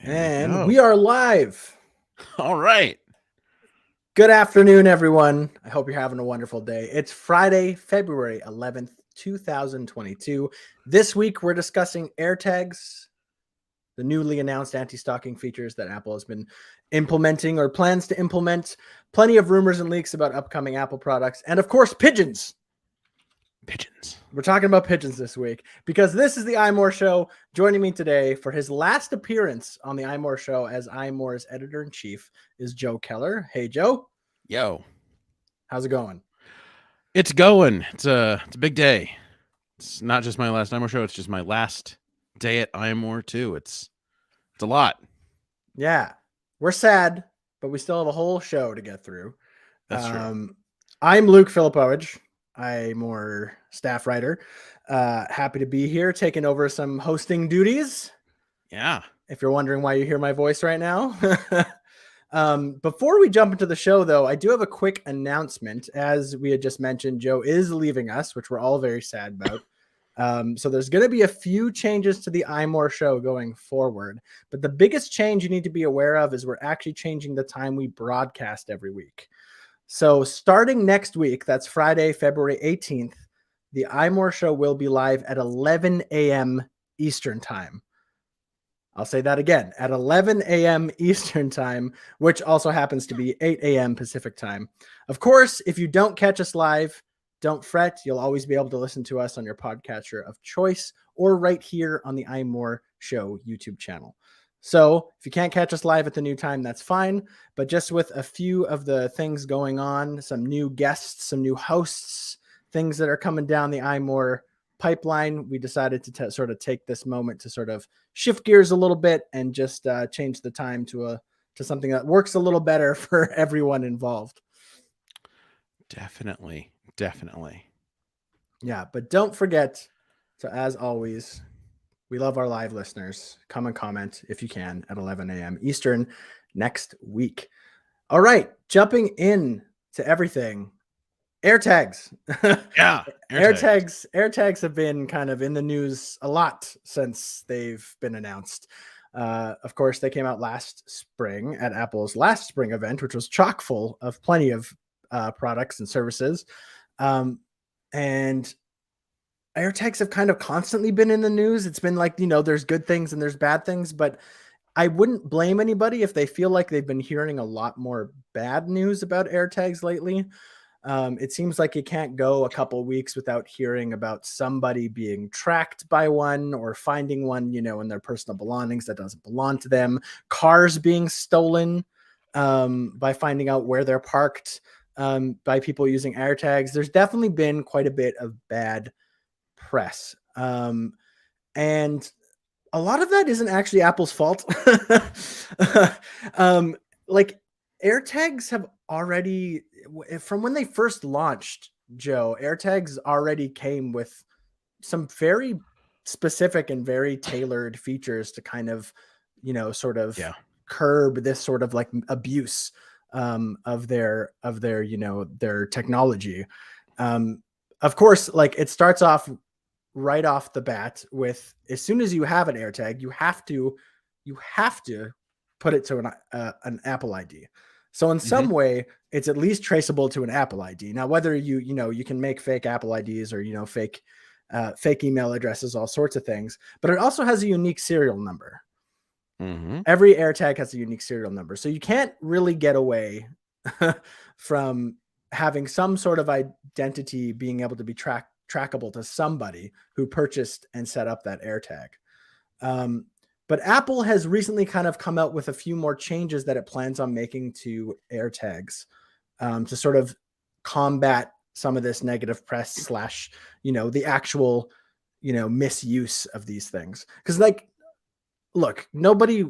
And we are live. All right. Good afternoon, everyone. I hope you're having a wonderful day. It's Friday, February 11th, 2022. This week, we're discussing AirTags, the newly announced anti-stalking features that Apple has been implementing or plans to implement. Plenty of rumors and leaks about upcoming Apple products. And of course, pigeons. We're talking about pigeons this week because this is the iMore Show. Joining me today for his last appearance on the iMore Show as iMore's editor-in-chief is Joe Keller. Hey, Joe. Yo. How's it going? It's going. It's a big day. It's not just my last iMore Show. It's just my last day at iMore too. It's a lot. Yeah. We're sad, but we still have a whole show to get through. That's true. I'm Luke Filipovich. iMore staff writer. Happy to be here, taking over some hosting duties. Yeah. If you're wondering why you hear my voice right now. Before we jump into the show, though, I do have a quick announcement. As we had just mentioned, Joe is leaving us, which we're all very sad about. So there's going to be a few changes to the iMore Show going forward. But the biggest change you need to be aware of is we're actually changing the time we broadcast every week. So starting next week, that's Friday, February 18th, the iMore Show will be live at 11 a.m. Eastern Time. I'll say that again, at 11 a.m. Eastern Time, which also happens to be 8 a.m. Pacific Time. Of course, if you don't catch us live, don't fret. You'll always be able to listen to us on your podcatcher of choice or right here on the iMore Show YouTube channel. So if you can't catch us live at the new time, that's fine. But just with a few of the things going on, some new guests, some new hosts, things that are coming down the iMore pipeline, we decided to sort of take this moment to sort of shift gears a little bit and just change the time to something that works a little better for everyone involved. Definitely. Yeah, but don't forget to, as always, we love our live listeners. Come and comment if you can at 11 a.m. Eastern next week. All right, jumping in to everything. AirTags. Yeah. AirTags have been kind of in the news a lot since they've been announced. Of course, they came out last spring at Apple's last spring event, which was chock full of plenty of products and services. And AirTags have kind of constantly been in the news. It's been like, there's good things and there's bad things, but I wouldn't blame anybody if they feel like they've been hearing a lot more bad news about AirTags lately. It seems like you can't go a couple weeks without hearing about somebody being tracked by one or finding one, in their personal belongings that doesn't belong to them. Cars being stolen by finding out where they're parked by people using AirTags. There's definitely been quite a bit of bad press. And a lot of that isn't actually Apple's fault. Like AirTags have already, from when they first launched, Joe, AirTags already came with some very specific and very tailored features to kind of, sort of curb this sort of like abuse of their their technology. Of course, like it starts off right off the bat with, as soon as you have an AirTag, you have to put it to an Apple ID. So in some way, it's at least traceable to an Apple ID. Now, whether you can make fake Apple IDs or fake email addresses, all sorts of things, but it also has a unique serial number. Every AirTag has a unique serial number, so you can't really get away from having some sort of identity being able to be trackable to somebody who purchased and set up that AirTag. But Apple has recently kind of come out with a few more changes that it plans on making to AirTags to sort of combat some of this negative press / the actual, misuse of these things. Because look, nobody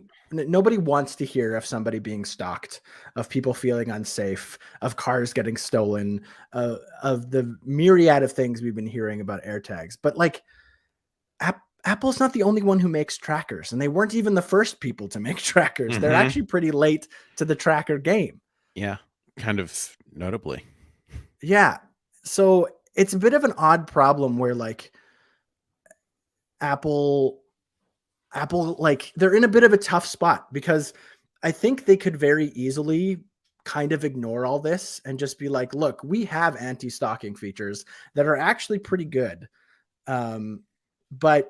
wants to hear of somebody being stalked, of people feeling unsafe, of cars getting stolen, of the myriad of things we've been hearing about AirTags. But Apple's not the only one who makes trackers, and they weren't even the first people to make trackers. They're actually pretty late to the tracker game. Yeah, kind of notably. Yeah. So it's a bit of an odd problem where Apple Apple, like, they're in a bit of a tough spot because I think they could very easily kind of ignore all this and just be like, look, we have anti-stalking features that are actually pretty good. But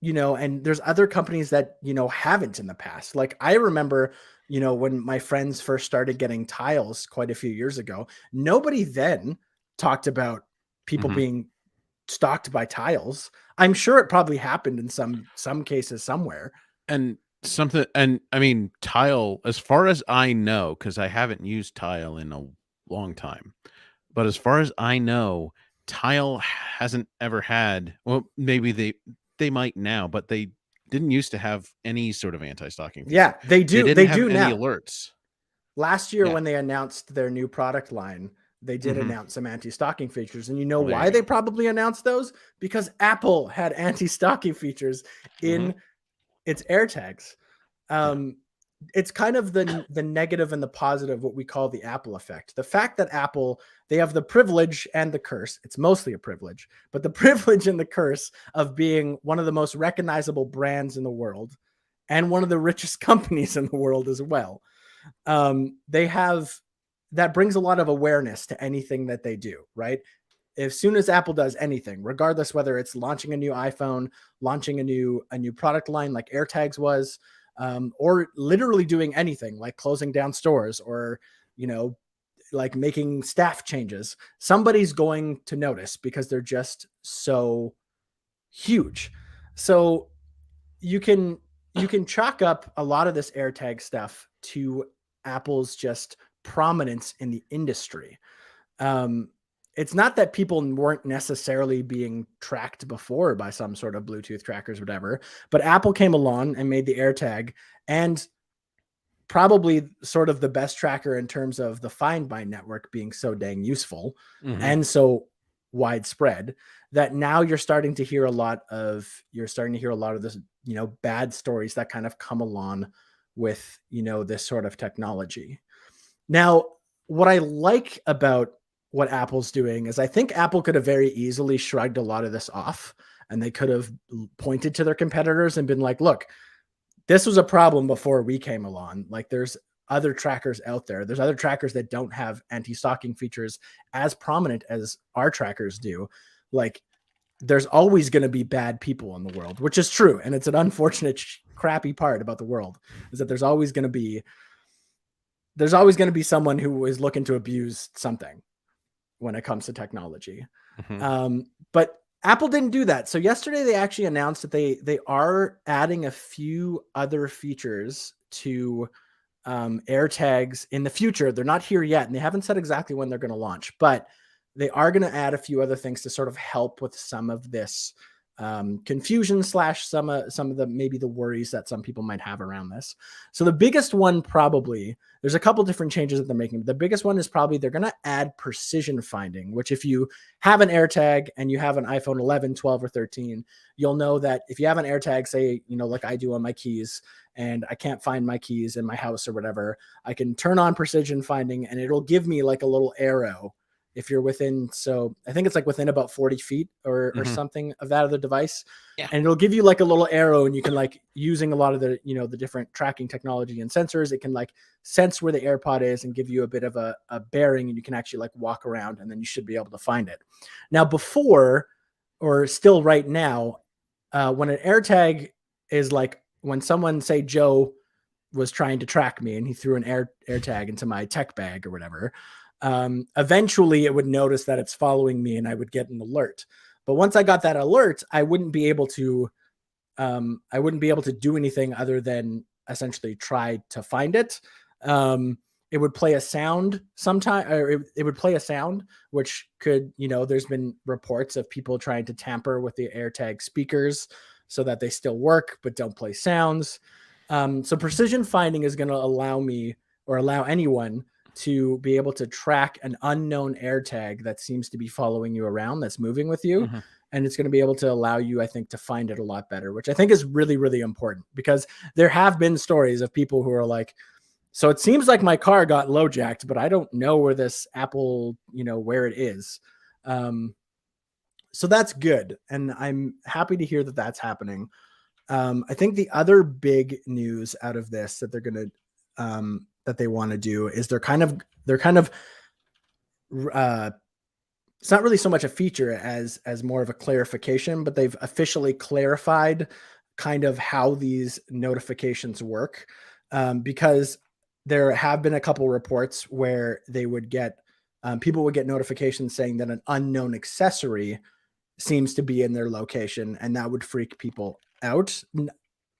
and there's other companies that, haven't in the past. Like I remember, when my friends first started getting tiles quite a few years ago, nobody then talked about people Mhm. being stalked by tiles. I'm sure it probably happened in some cases somewhere. And something, and I mean, Tile, as far as I know, because I haven't used Tile in a long time, but as far as I know, Tile hasn't ever had, well, maybe they might now, but they didn't used to have any sort of anti-stalking feature. Yeah, they They do. didn't They have do any now. alerts. Last year, Yeah. when they announced their new product line, they did Mhm. announce some anti-stalking features. And you know Well, there why you they go. probably announced those? Because Apple had anti-stalking features Mhm. in its AirTags. Yeah. Um, it's kind of the negative and the positive, what we call the Apple effect. The fact that Apple, they have the privilege and the curse. It's mostly a privilege, but the privilege and the curse of being one of the most recognizable brands in the world and one of the richest companies in the world as well. They have that brings a lot of awareness to anything that they do, right? As soon as Apple does anything, regardless whether it's launching a new iPhone, launching a new product line like AirTags was, or literally doing anything like closing down stores or you know like making staff changes, somebody's going to notice because they're just so huge. So you can you can chalk up a lot of this AirTag stuff to Apple's just prominence in the industry. um, it's not that people weren't necessarily being tracked before by some sort of Bluetooth trackers, whatever, but Apple came along and made the AirTag, and probably sort of the best tracker in terms of the Find My network being so dang useful Mhm. and so widespread that now you're starting to hear a lot of this, bad stories that kind of come along with, this sort of technology. Now, what I like about what Apple's doing is I think Apple could have very easily shrugged a lot of this off, and they could have pointed to their competitors and been like, look, this was a problem before we came along. Like there's other trackers out there. There's other trackers that don't have anti-stalking features as prominent as our trackers do. Like there's always going to be bad people in the world, which is true. And it's an unfortunate, crappy part about the world is that there's always going to be someone who is looking to abuse something when it comes to technology. Mhm. But Apple didn't do that. So yesterday they actually announced that they are adding a few other features to AirTags in the future. They're not here yet, and they haven't said exactly when they're going to launch, but they are going to add a few other things to sort of help with some of this confusion slash some of the maybe the worries that some people might have around this. So the biggest one probably there's a couple different changes that they're making. The biggest one is probably they're going to add precision finding, which if you have an AirTag and you have an iPhone 11, 12, or 13, you'll know that if you have an AirTag, say, like I do on my keys, and I can't find my keys in my house or whatever, I can turn on precision finding and it'll give me like a little arrow if you're within, so I think it's like within about 40 feet or Mhm. something of that other device. Yeah. And it'll give you like a little arrow, and you can like using a lot of the different tracking technology and sensors, it can like sense where the AirPod is and give you a bit of a bearing, and you can actually like walk around and then you should be able to find it. Now, before or still right now, when an AirTag is like when someone, say Joe, was trying to track me and he threw an AirTag into my tech bag or whatever, eventually it would notice that it's following me and I would get an alert. But once I got that alert, I wouldn't be able to do anything other than essentially try to find it. It would play a sound sometime, or it would play a sound, which could, there's been reports of people trying to tamper with the AirTag speakers so that they still work but don't play sounds. So precision finding is going to allow me or allow anyone to be able to track an unknown AirTag that seems to be following you around, that's moving with you, Mhm. and it's going to be able to allow you, I think, to find it a lot better, which I think is really, really important because there have been stories of people who are like, so it seems like my car got low jacked, but I don't know where this Apple, where it is. Um, so that's good. And I'm happy to hear that that's happening. I think the other big news out of this that they're going to that they want to do is they're kind of it's not really so much a feature as more of a clarification, but they've officially clarified kind of how these notifications work, because there have been a couple reports where they would get people would get notifications saying that an unknown accessory seems to be in their location, and that would freak people out.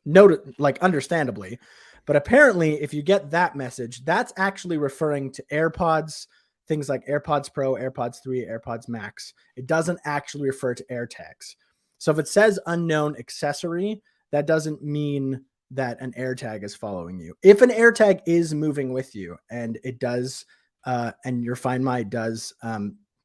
Like understandably, but apparently, if you get that message, that's actually referring to AirPods, things like AirPods Pro, AirPods 3, AirPods Max. It doesn't actually refer to AirTags. So if it says unknown accessory, that doesn't mean that an AirTag is following you. If an AirTag is moving with you, and it does, and your Find My does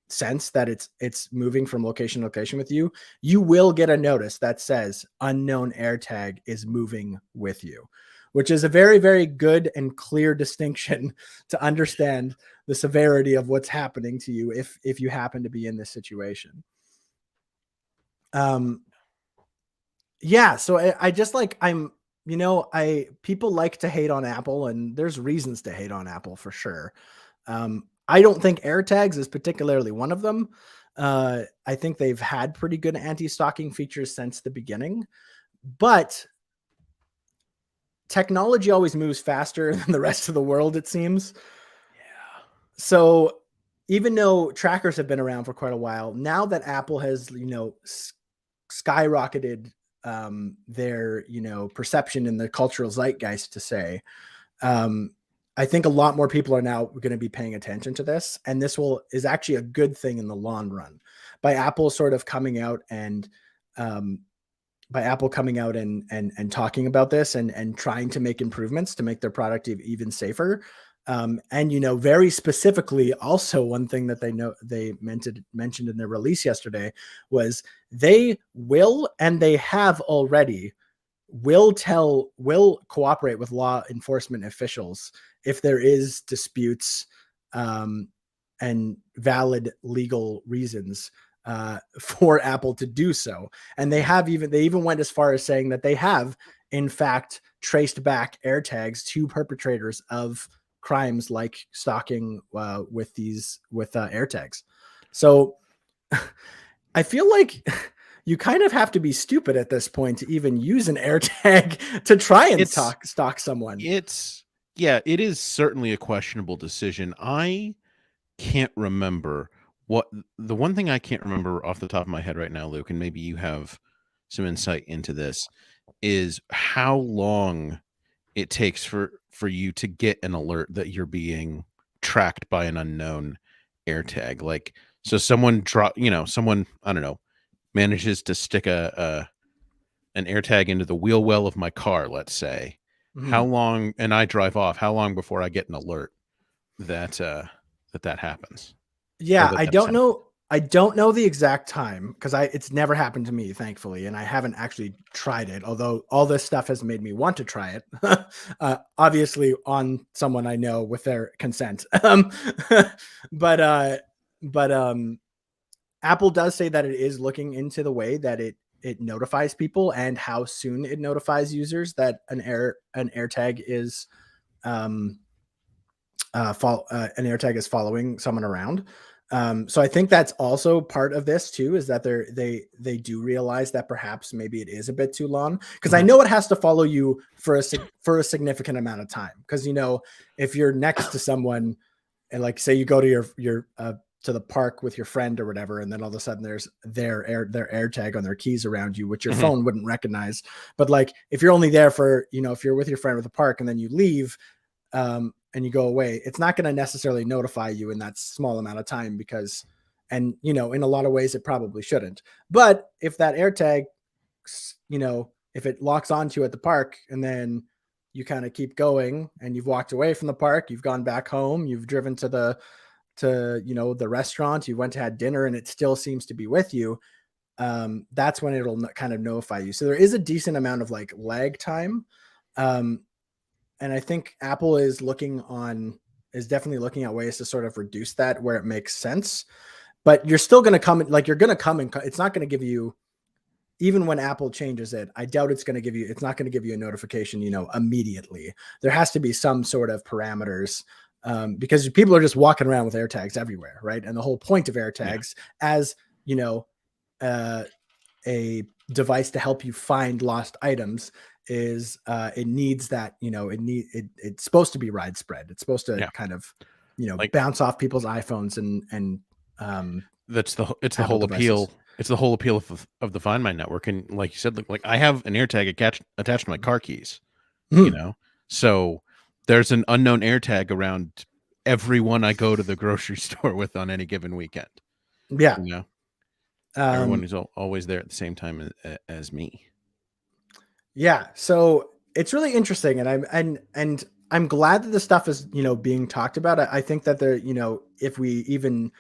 sense that it's moving from location to location with you, you will get a notice that says unknown AirTag is moving with you, which is a very, very good and clear distinction to understand the severity of what's happening to you if you happen to be in this situation. Yeah, so I just like people like to hate on Apple, and there's reasons to hate on Apple for sure. I don't think AirTags is particularly one of them. I think they've had pretty good anti-stalking features since the beginning, but technology always moves faster than the rest of the world, it seems. Yeah. So even though trackers have been around for quite a while, now that Apple has, skyrocketed their, perception in the cultural zeitgeist, to say, I think a lot more people are now going to be paying attention to this, and this is actually a good thing in the long run. By Apple sort of coming out and talking about this and trying to make improvements to make their product even safer. And very specifically, also one thing that they mentioned in their release yesterday was they will, and they have already, will cooperate with law enforcement officials if there is disputes and valid legal reasons for Apple to do so. And they even went as far as saying that they have in fact traced back AirTags to perpetrators of crimes like stalking with AirTags. So I feel like you kind of have to be stupid at this point to even use an AirTag to try and stalk someone. It is certainly a questionable decision. I can't remember the one thing I can't remember off the top of my head right now, Luke, and maybe you have some insight into this, is how long it takes for you to get an alert that you're being tracked by an unknown AirTag. Like, so someone someone, I don't know, manages to stick an AirTag into the wheel well of my car, let's say. How long, and I drive off, how long before I get an alert that that happens? Yeah, I don't know. I don't know the exact time because it's never happened to me, thankfully, and I haven't actually tried it. Although all this stuff has made me want to try it, obviously on someone I know with their consent. But Apple does say that it is looking into the way that it notifies people and how soon it notifies users that an AirTag is an AirTag is following someone around. So I think that's also part of this too, is that they do realize that perhaps maybe it is a bit too long, because I know it has to follow you for a significant amount of time. Because if you're next to someone and like say you go to your to the park with your friend or whatever, and then all of a sudden there's their AirTag on their keys around you, which your phone wouldn't recognize. But like if you're only there for if you're with your friend at the park and then you leave, and you go away, it's not going to necessarily notify you in that small amount of time because, and in a lot of ways it probably shouldn't. But if that AirTag, if it locks onto you at the park and then you kind of keep going and you've walked away from the park, you've gone back home, you've driven to the restaurant, you went to have dinner, and it still seems to be with you, that's when it'll kind of notify you. So there is a decent amount of like lag time. And I think Apple is definitely looking at ways to sort of reduce that where it makes sense. But you're still going to come, like you're going to come and it's not going to give you, even when Apple changes it, I doubt it's not going to give you a notification, immediately. There has to be some sort of parameters, because people are just walking around with AirTags everywhere, right? And the whole point of Yeah. AirTags, as uh, a device to help you find lost items, is it needs that, it's supposed to be widespread. It's supposed to Yeah. kind of, Like bounce off people's iPhones and it's the Apple whole devices. appeal. It's the whole appeal of the Find My network. And like you said, like I have an AirTag attached to my car keys, Mhm. So there's an unknown AirTag around everyone I go to the grocery store with on any given weekend. Yeah. You know, everyone Um, is always there at the same time as me. yeah. So it's really interesting. And I'm glad that this stuff is, being talked about. I think that if we even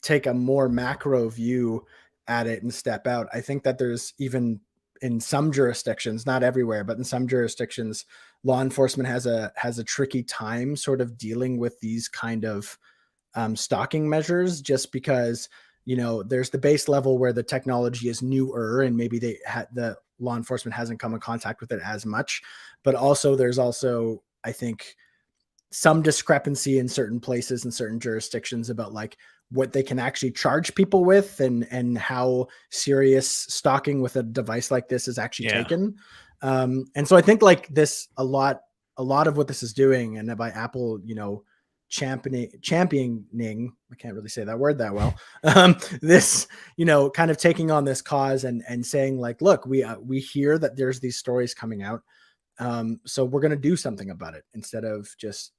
take a more macro view at it and step out, I think that there's even in some jurisdictions, not everywhere, but in some jurisdictions, law enforcement has a tricky time sort of dealing with these kind of stalking measures, just because there's the base level where the technology is newer and maybe the law enforcement hasn't come in contact with it as much, but also there's also, I think, some discrepancy in certain places and certain jurisdictions about like what they can actually charge people with, and how serious stalking with a device like this is actually Yeah. taken. And so I think like this, a lot of what this is doing, and by Apple, championing, I can't really say that word that well. This, kind of taking on this cause and saying like, look, we hear that there's these stories coming out. So we're going to do something about it instead of just,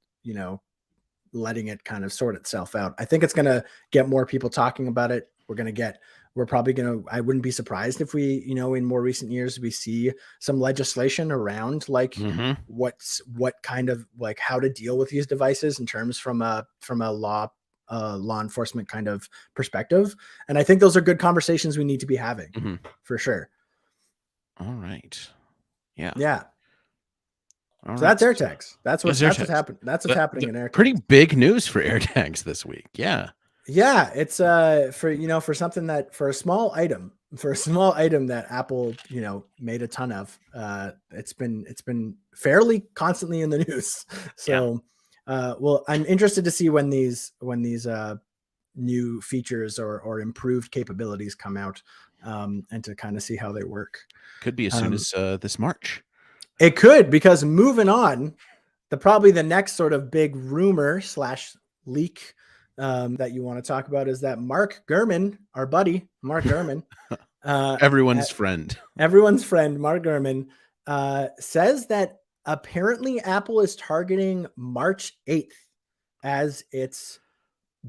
letting it kind of sort itself out. I think it's going to get more people talking about it. We're probably going to, I wouldn't be surprised if we, in more recent years, we see some legislation around like Mm-hmm. what kind of like how to deal with these devices in terms from a law enforcement kind of perspective. And I think those are good conversations we need to be having, Mm-hmm. for sure. All right. Yeah. Yeah. All So right. that's AirTags. That's That's what's AirTags. happened. That's what's happening in Pretty AirTags. big news for AirTags this week. Yeah. Yeah, it's for something that for a small item that Apple, made a ton of. It's been fairly constantly in the news. Yeah. So well, I'm interested to see when these new features or improved capabilities come out, and to kind of see how they work. Could be as soon Um, as this March. it could, because moving on, probably the next sort of big rumor slash leak, that you want to talk about, is that Mark Gurman, our buddy Mark Gurman, uh, Everyone's friend. everyone's friend Mark Gurman, says that apparently Apple is targeting March 8th as its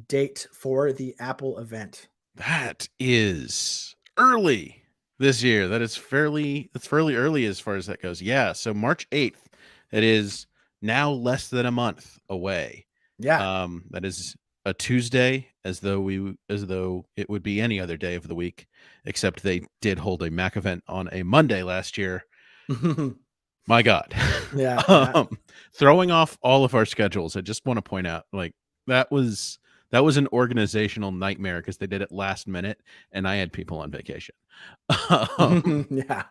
date for the Apple event. That is early this year. That's fairly early as far as that goes. Yeah. So March 8th. It is now less than a month away. Yeah. That is a Tuesday, as though it would be any other day of the week, except they did hold a Mac event on a Monday last year. My God. Yeah. Yeah. Throwing off all of our schedules. I just want to point out, like, that was an organizational nightmare because they did it last minute and I had people on vacation. Yeah.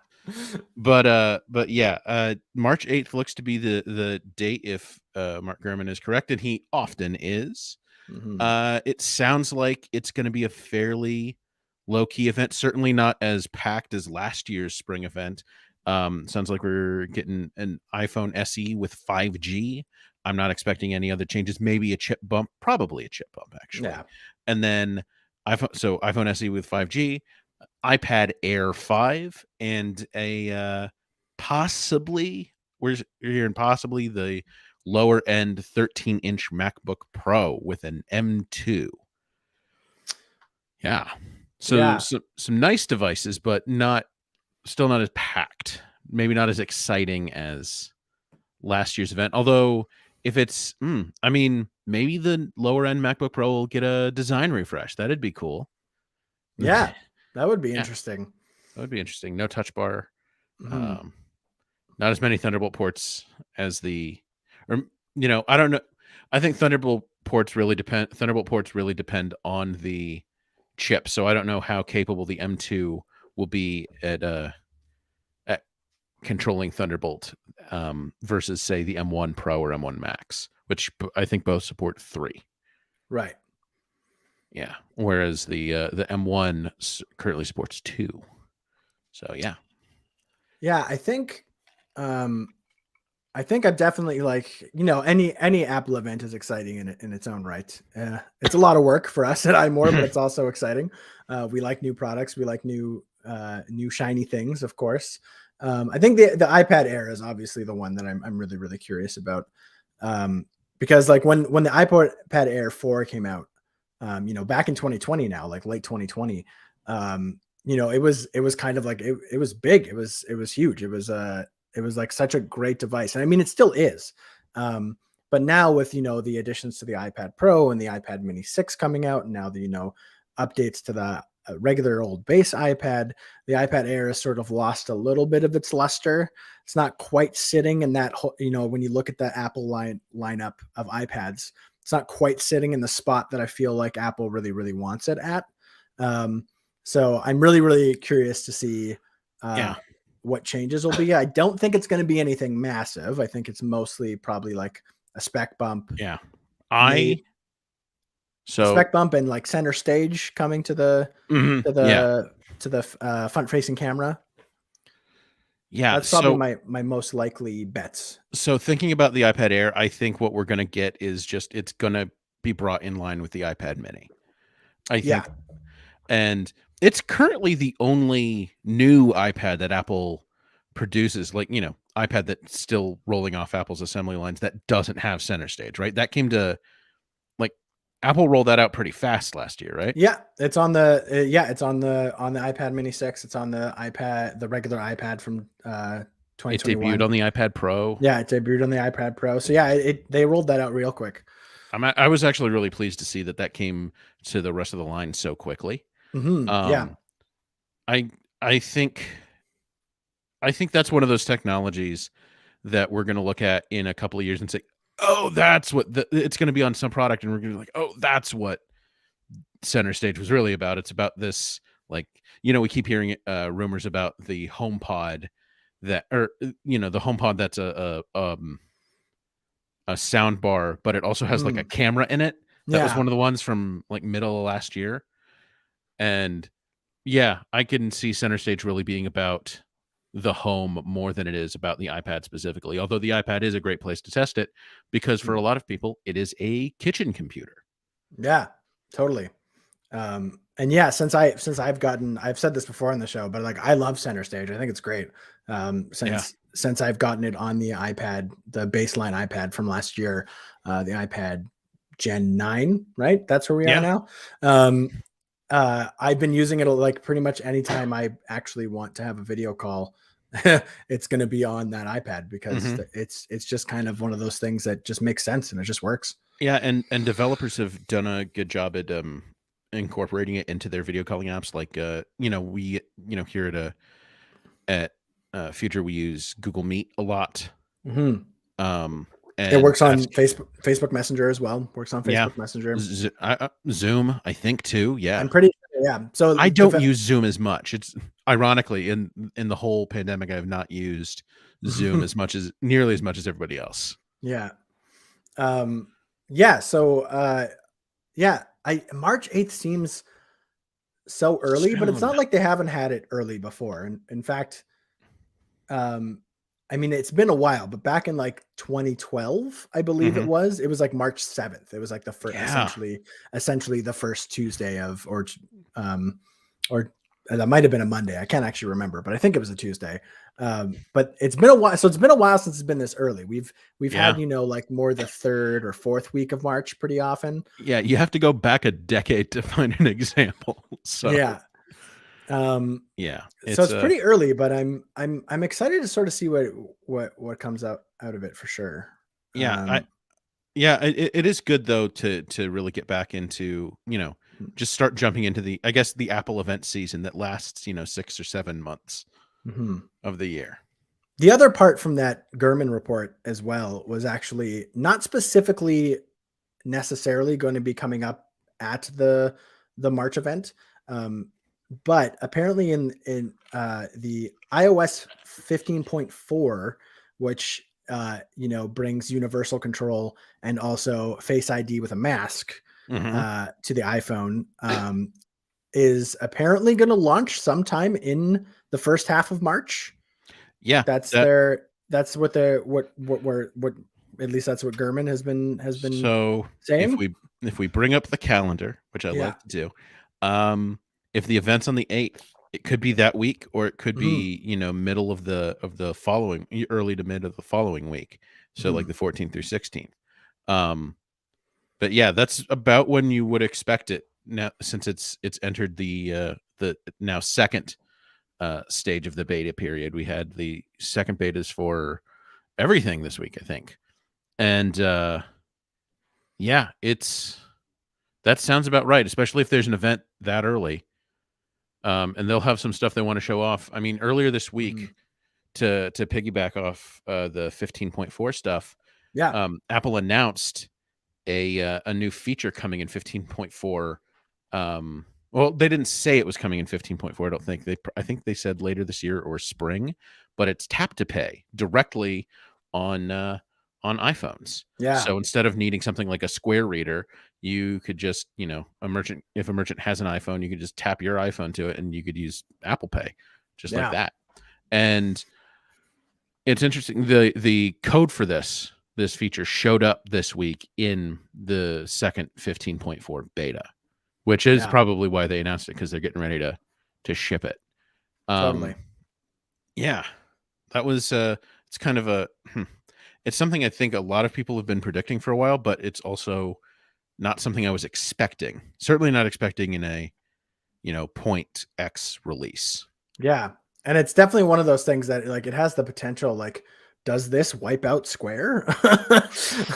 But yeah, March 8th looks to be the date if Mark Gurman is correct, and he often is. Mhm. It sounds like it's going to be a fairly low key event, certainly not as packed as last year's spring event. Sounds like we're getting an iPhone SE with 5G. I'm not expecting any other changes. Maybe a chip bump, probably a chip bump actually. Yeah. And then iPhone SE with 5G, iPad Air 5, and a possibly, we're hearing possibly the lower end 13-inch MacBook Pro with an M2. Yeah. So Yeah. some nice devices, but still not as packed. Maybe not as exciting as last year's event. Although if it's I mean, maybe the lower end MacBook Pro will get a design refresh. That'd be cool. Yeah. That would be Yeah, interesting. that would be interesting. No touch bar. Mhm. Um, not as many Thunderbolt ports as or I don't know. I think Thunderbolt ports really depend on the chip. So I don't know how capable the M2 will be at controlling Thunderbolt versus say the M1 Pro or M1 Max, which I think both support 3. Right. Yeah. Whereas the M1 currently supports 2. So yeah. Yeah, I think I'm definitely like, any Apple event is exciting in its own right. It's a lot of work for us at iMore, but it's also exciting. We like new products. We like new shiny things, of course. I think the iPad Air is obviously the one that I'm really, really curious about. Because like when the iPad Air 4 came out, back in 2020 now, like late 2020, it was kind of like it was big. It was huge. It was like such a great device. And I mean, it still is. But now with, the additions to the iPad Pro and the iPad Mini 6 coming out, and now the, updates to the regular old base iPad, the iPad Air has sort of lost a little bit of its luster. It's not quite sitting in that, when you look at the Apple lineup of iPads, it's not quite sitting in the spot that I feel like Apple really, really wants it at. So I'm really, really curious to see what changes will be. I don't think it's going to be anything massive. I think it's mostly probably like a spec bump. Yeah. Spec bump and like center stage coming to the front facing camera. Yeah. That's probably my most likely bets. So thinking about the iPad Air, I think what we're going to get is just it's going to be brought in line with the iPad Mini. I think. And it's currently the only new iPad that Apple produces, like, iPad that's still rolling off Apple's assembly lines that doesn't have center stage, right? That came to, like, Apple rolled that out pretty fast last year, right? Yeah, it's on the iPad Mini 6. It's on the regular iPad from 2021. It debuted on the iPad Pro. Yeah, it debuted on the iPad Pro. So yeah, they rolled that out real quick. I was actually really pleased to see that came to the rest of the line so quickly. Yeah. I think that's one of those technologies that we're going to look at in a couple of years and say, oh, that's what it's going to be on some product. And we're going to be like, oh, that's what center stage was really about. It's about this, like, we keep hearing rumors about the HomePod the HomePod that's a sound bar, but it also has like a camera in it. That was one of the ones from like middle of last year. And yeah, I can see center stage really being about the home more than it is about the iPad specifically. Although the iPad is a great place to test it because for a lot of people, it is a kitchen computer. Yeah, totally. And yeah, since I've said this before on the show, but like I love center stage. I think it's great. Since I've gotten it on the iPad, the baseline iPad from last year, the iPad Gen 9, right? That's where we are now. I've been using it like pretty much anytime I actually want to have a video call. It's going to be on that iPad because it's just kind of one of those things that just makes sense and it just works. Yeah, and developers have done a good job at incorporating it into their video calling apps. Like we here at Future we use Google Meet a lot. And it works on Facebook Messenger as well. Works on Facebook Messenger. Zoom, I think too. Yeah, I'm pretty sure. Yeah. So I don't use Zoom as much. It's ironically in the whole pandemic, I have not used Zoom nearly as much as everybody else. Yeah. Yeah. So March 8th seems so early, but it's not like they haven't had it early before. And in fact, I mean, it's been a while, but back in like 2012, I believe it was like March 7th. It was like the first, essentially the first Tuesday or that might've been a Monday. I can't actually remember, but I think it was a Tuesday. But it's been a while. So it's been a while since it's been this early. We've had, like more the 3rd or 4th week of March pretty often. Yeah. You have to go back a decade to find an example. So yeah. So it's pretty early, but I'm excited to sort of see what comes out of it for sure. It is good though to really get back into, just start jumping into the Apple event season that lasts, 6 or 7 months of the year. The other part from that Gurman report as well was actually not specifically necessarily going to be coming up at the March event. but apparently in the iOS 15.4, which brings universal control and also Face ID with a mask Mhm. to the iPhone, is apparently going to launch sometime in the first half of March. Yeah, That's that their that's what the what at least that's what Gurman has been so saying. if we bring up the calendar, which I Yeah. like to do, um, if the event's on the 8th, it could be that week or it could Mhm. be, middle of the following early to mid of the following week. So like Mhm. the 14th through 16th. Um, but yeah, that's about when you would expect it now since it's entered the now second stage of the beta period. We had the second betas for everything this week, I think. And yeah, that sounds about right, especially if there's an event that early. And they'll have some stuff they want to show off. I mean, earlier this Mhm. week, to piggyback off the 15.4 stuff, Yeah. Apple announced a new feature coming in 15.4. Well, they didn't say it was coming in 15.4. I don't think I think they said later this year or spring, but it's tap to pay directly on iPhones. Yeah. So instead of needing something like a Square reader, you could just, if a merchant has an iPhone, you could just tap your iPhone to it and you could use Apple Pay just like Yeah. that. And it's interesting. The code for this feature showed up this week in the second 15.4 beta, which is Yeah. probably why they announced it because they're getting ready to ship it. Totally. Um, yeah, that was it's kind of it's something I think a lot of people have been predicting for a while, but it's also not something I was expecting. Certainly not expecting in a point X release. Yeah. And it's definitely one of those things that like it has the potential, like, does this wipe out Square?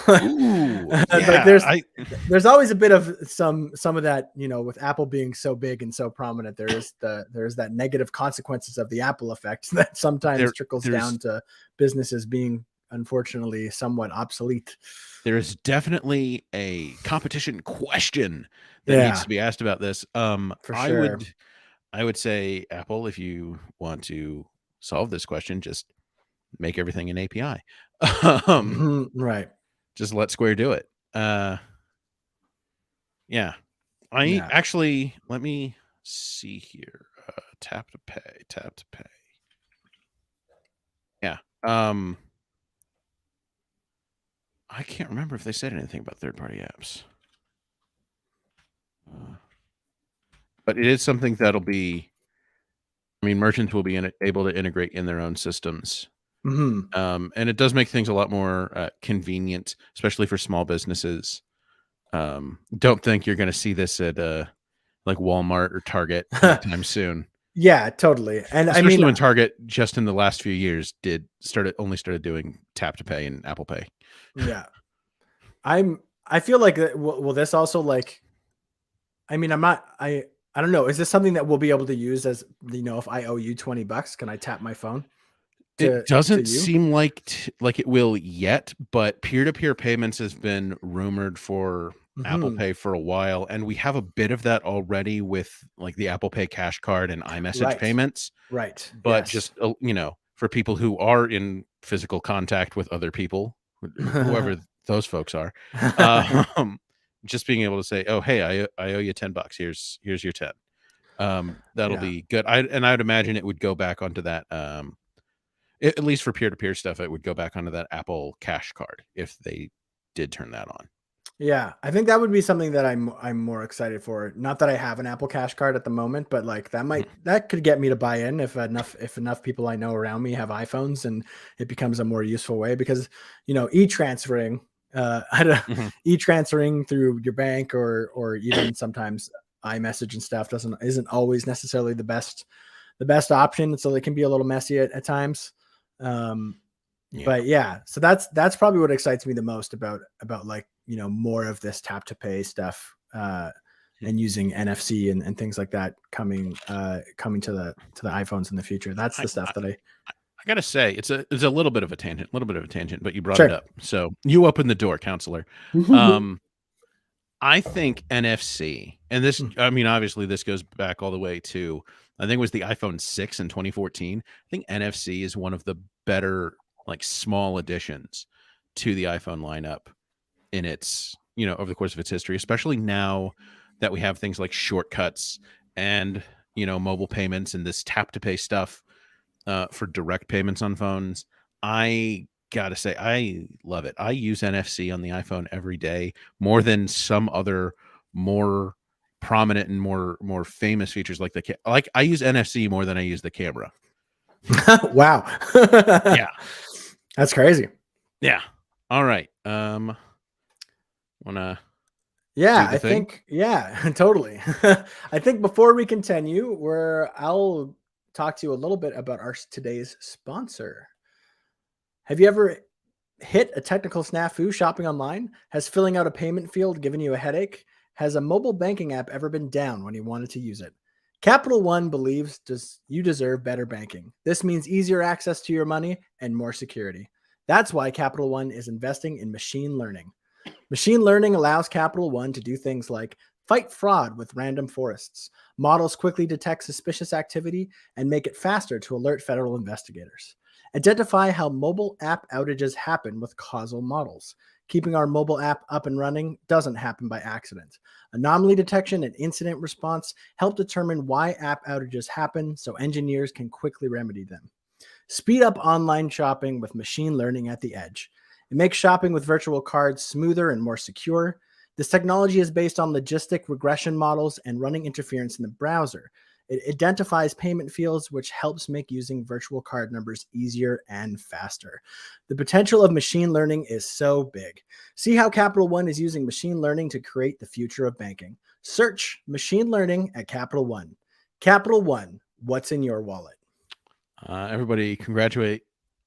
Ooh, Like yeah, I there's always a bit of some of that, with Apple being so big and so prominent, there's that negative consequences of the Apple effect that sometimes there trickles there's down to businesses being unfortunately somewhat obsolete. there is definitely a competition question that needs Yeah, to be asked about this. for sure. I would say Apple, if you want to solve this question, just make everything an API. um, Mhm, right. just let Square do it. Yeah, I Yeah. actually let me see here. Tap to pay, tap to pay. Yeah. I can't remember if they said anything about third-party apps. But it is something that'll be. I mean, merchants will be able to integrate in their own systems. Mhm. And it does make things a lot more convenient, especially for small businesses. Don't think you're going to see this at like Walmart or Target anytime soon. Yeah, totally. And I Especially mean, when Target just in the last few years only started doing tap to pay and Apple Pay. yeah. I feel like will this also like I mean, I don't know. Is this something that we'll be able to use as, if I owe you $20, can I tap my phone It to doesn't you? seem like it will yet, but peer-to-peer payments has been rumored for Apple Mhm. Pay for a while, and we have a bit of that already with like the Apple Pay Cash Card and iMessage Right. payments. Right. But Yes. just for people who are in physical contact with other people, whoever those folks are, um, just being able to say, "Oh, hey, I owe you $10. Here's your 10." That'll Yeah. be good. I would imagine it would go back onto that. At least for peer-to-peer stuff, it would go back onto that Apple Cash Card if they did turn that on. Yeah, I think that would be something that I'm more excited for. Not that I have an Apple Cash card at the moment, but like Mhm, that could get me to buy in if enough people I know around me have iPhones, and it becomes a more useful way because e-transferring I don't mhm. e-transferring through your bank or even sometimes iMessage and stuff isn't always necessarily the best option, so it can be a little messy at times. Um, Yeah. but yeah, so that's probably what excites me the most about like, more of this tap to pay stuff, Mm. and using NFC and things like that coming to the iPhones in the future. That's I the stuff I that I I gotta say, it's a little bit of a tangent, but you brought it sure. up. So you opened the door, counselor. Um, I think NFC, and this, I mean, obviously, this goes back all the way to, I think it was the iPhone 6 in 2014. I think NFC is one of the better, like, small additions to the iPhone lineup in its, over the course of its history, especially now that we have things like shortcuts and, mobile payments and this tap to pay stuff for direct payments on phones. I gotta say, I love it. I use NFC on the iPhone every day more than some other more prominent and more famous features like like I use NFC more than I use the camera. Wow. Yeah. That's crazy. Yeah. All right. Wanna Yeah, do the I thing? think, yeah, totally. I think before we continue, I'll talk to you a little bit about our today's sponsor. Have you ever hit a technical snafu shopping online? Has filling out a payment field given you a headache? Has a mobile banking app ever been down when you wanted to use it? Capital One believes you deserve better banking. This means easier access to your money and more security. That's why Capital One is investing in machine learning. Machine learning allows Capital One to do things like fight fraud with random forests, models quickly detect suspicious activity, and make it faster to alert federal investigators. Identify how mobile app outages happen with causal models. Keeping our mobile app up and running doesn't happen by accident. Anomaly detection and incident response help determine why app outages happen so engineers can quickly remedy them. Speed up online shopping with machine learning at the edge. It makes shopping with virtual cards smoother and more secure. This technology is based on logistic regression models and running interference in the browser. It identifies payment fields, which helps make using virtual card numbers easier and faster. The potential of machine learning is so big. See how Capital One is using machine learning to create the future of banking. Search machine learning at Capital One. Capital One, what's in your wallet? Everybody congratulate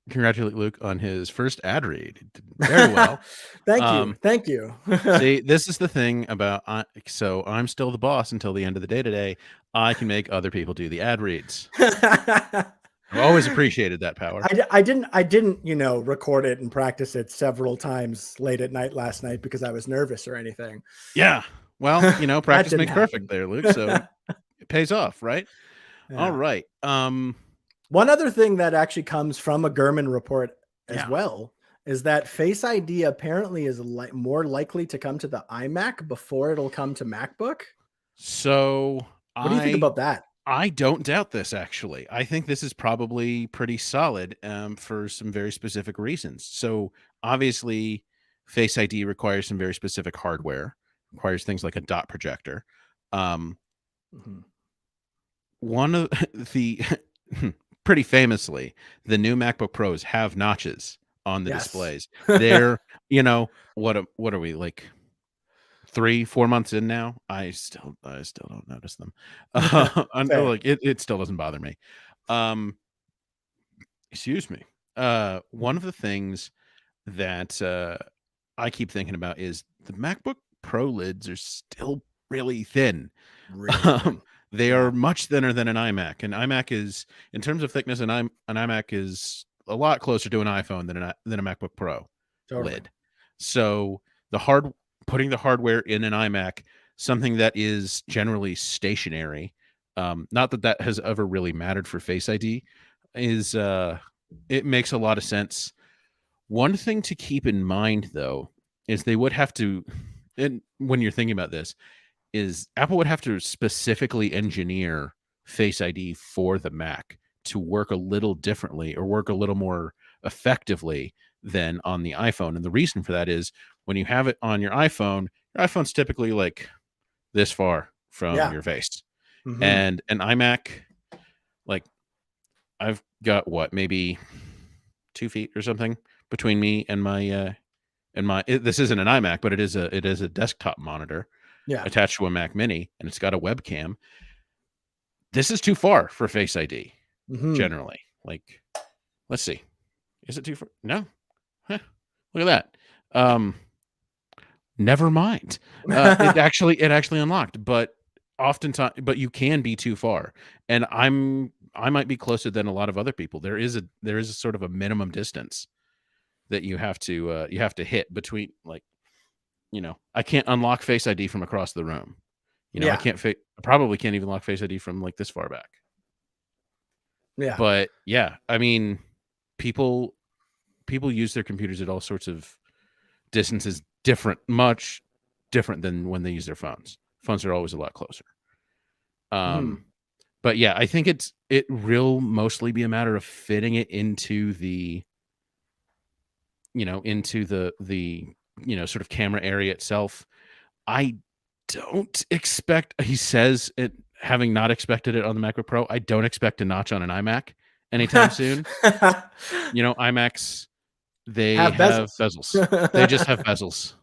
Luke on his first ad read. He did very well. Thank you. Um, Thank you. See, this is the thing about so I'm still the boss until the end of the day today. I can make other people do the ad reads. I've always appreciated that power. I didn't, record it and practice it several times late at night last night because I was nervous or anything. Yeah. Well, That practice didn't makes perfect happen. there, Luke. So it pays off, right? All Yeah. right. One other thing that actually comes from a Gurman report as Yeah. well is that Face ID apparently is more likely to come to the iMac before it'll come to MacBook. So What do you think about that? I don't doubt this, actually. I think this is probably pretty solid for some very specific reasons. So, obviously, Face ID requires some very specific hardware, requires things like a dot projector. Um, Mhm. one of the pretty famously, the new MacBook Pros have notches on the Yes. displays. They're, what are we like 3-4 months in now? I still don't notice them. Fair. Like it still doesn't bother me. Um, excuse me. One of the things that I keep thinking about is the MacBook Pro lids are still really thin. Really Um, thin. they Yeah, are much thinner than an iMac. An iMac is, in terms of thickness, an iMac is a lot closer to an iPhone than a MacBook Pro totally. lid. So the hard putting the hardware in an iMac, something that is generally stationary, not that that has ever really mattered for Face ID, is it makes a lot of sense. One thing to keep in mind, though, is they would have to, and when you're thinking about this, is Apple would have to specifically engineer Face ID for the Mac to work a little differently or work a little more effectively than on the iPhone. And the reason for that is when you have it on your iPhone's typically like this far from Yeah. your face. Hmm. And an iMac, like I've got what, maybe 2 feet or something between me and this isn't an iMac, but it is a desktop monitor Yeah. attached to a Mac Mini, and it's got a webcam. This is too far for Face ID, Hmm. generally. Like, let's see. Is it too far? No. Huh. Look at that. Never mind. It actually unlocked, but oftentimes, but you can be too far, and I might be closer than a lot of other people. There is a sort of a minimum distance that you have to hit between, like, I can't unlock Face ID from across the room. I Yeah. can't I probably can't even lock Face ID from like this far back. Yeah. But yeah, I mean, people use their computers at all sorts of distances, much different than when they use their phones. Phones are always a lot closer. Mhm. But yeah, I think it will mostly be a matter of fitting it into the sort of camera area itself. I don't expect, he says it, having not expected it on the MacBook Pro, I don't expect a notch on an iMac anytime soon. iMacs, they Have have bezels. bezels. They just have bezels.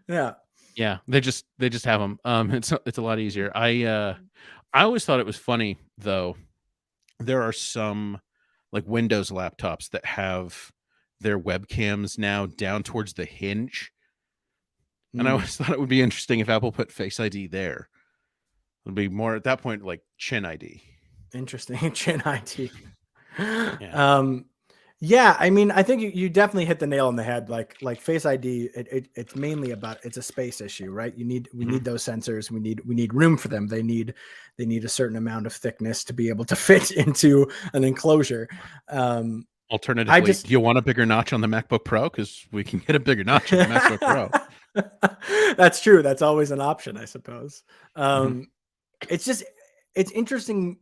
Yeah. Yeah, they just have them. It's a lot easier. I always thought it was funny though. There are some like Windows laptops that have their webcams now down towards the hinge, and I Mm. always thought it would be interesting if Apple put Face ID there. It would be more at that point like Chin ID. Interesting. Chin IT. Yeah. Um, yeah, I mean, I think you definitely hit the nail on the head. Like Face ID, it's mainly about, it's a space issue, right? We Mhm. need those sensors. We need room for them. They need a certain amount of thickness to be able to fit into an enclosure. Um, I Alternatively, just do you want a bigger notch on the MacBook Pro? Because we can get a bigger notch on the MacBook Pro. That's true. That's always an option, I suppose. Mhm. Um, it's just, it's interesting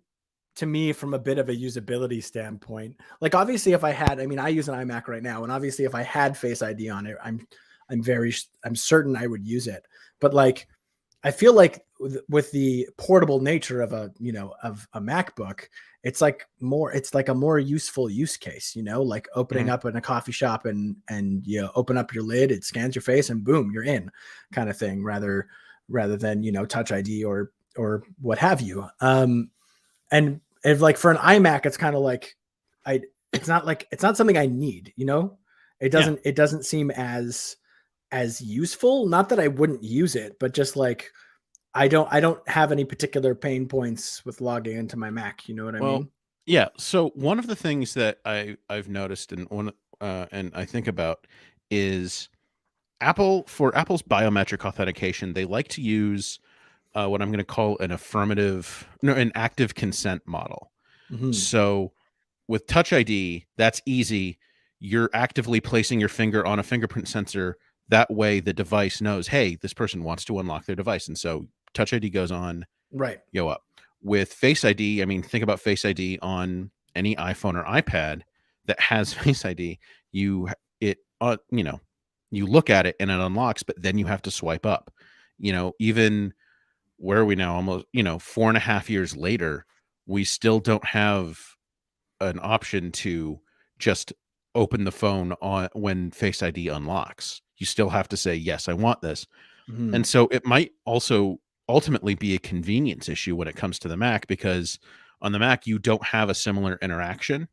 to me from a bit of a usability standpoint. Like obviously if I had, I mean, I use an iMac right now, and obviously if I had Face ID on it, I'm certain I would use it. But like, I feel like with the portable nature of of a MacBook, it's like a more useful use case, like opening Mhm. up in a coffee shop and open up your lid, it scans your face and boom, you're in, kind of thing, rather than, Touch ID or what have you. And if like for an iMac, it's kind of like I it's not something I need, Yeah. it doesn't seem as useful. Not that I wouldn't use it, but just like I don't have any particular pain points with logging into my Mac. You know what I Well, mean? yeah. So one of the things that I've noticed and I think about is Apple's biometric authentication. They like to use what I'm going to call an active consent model. Hmm. So with Touch ID, that's easy. You're actively placing your finger on a fingerprint sensor. That way, the device knows, hey, this person wants to unlock their device, and so Touch ID goes on, Right. go up. With Face ID, I mean, think about Face ID on any iPhone or iPad that has Face ID. You it you know you look at it and it unlocks, but then you have to swipe up. Even where are we now? Almost 4.5 years later, we still don't have an option to just open the phone on when Face ID unlocks. You still have to say, yes, I want this. And Hmm. so it might also ultimately be a convenience issue when it comes to the Mac, because on the Mac, you don't have a similar interaction.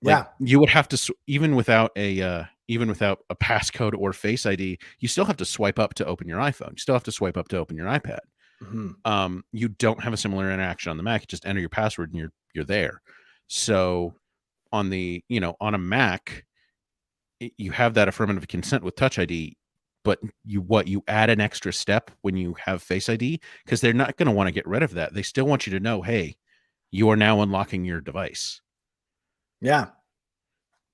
Like Yeah. you would have to, even without a passcode or Face ID, you still have to swipe up to open your iPhone. You still have to swipe up to open your iPad. Hmm. You don't have a similar interaction on the Mac. You just enter your password and you're there. So on a Mac, you have that affirmative consent with Touch ID, but you add an extra step when you have Face ID, because they're not going to want to get rid of that. They still want you to know, hey, you are now unlocking your device. Yeah.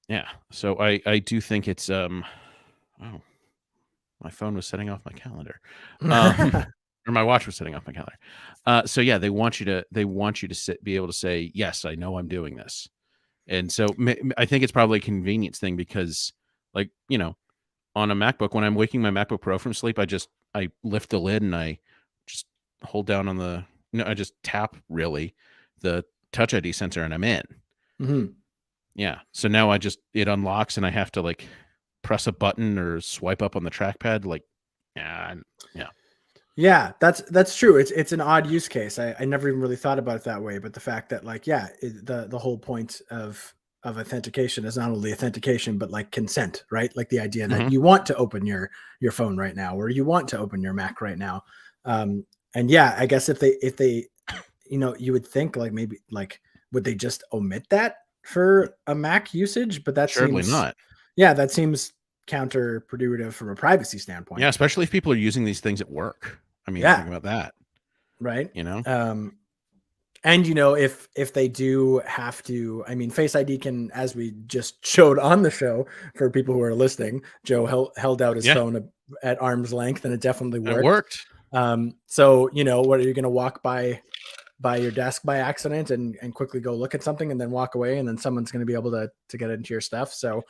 Yeah. So I do think it's oh, my phone was setting off my calendar. Or my watch was setting off my calendar. So yeah, they want you to be able to say, yes, I know I'm doing this. And so I think it's probably a convenience thing, because like, on a MacBook, when I'm waking my MacBook Pro from sleep, I lift the lid and I just hold down on I just tap really the Touch ID sensor and I'm in. Hmm. Yeah. So now it unlocks and I have to like press a button or swipe up on the trackpad. Like, yeah, yeah, Yeah, that's true. It's an odd use case. I never even really thought about it that way. But the fact that like, yeah, the whole point of authentication is not only authentication but like consent, right? Like the idea that hmm you want to open your phone right now, or you want to open your Mac right now. And yeah, I guess if they you would think like maybe like would they just omit that for a Mac usage? But that surely seems not. yeah, that seems counterproductive from a privacy standpoint. Yeah, especially if people are using these things at work. I mean, Yeah. think about that. Right. You know? And if they do have to, I mean, Face ID can, as we just showed on the show for people who are listening, Joe held out his Yeah, phone at arm's length, and it definitely it worked. worked. So what are you going to walk by your desk by accident and quickly go look at something and then walk away, and then someone's going to be able to get into your stuff. So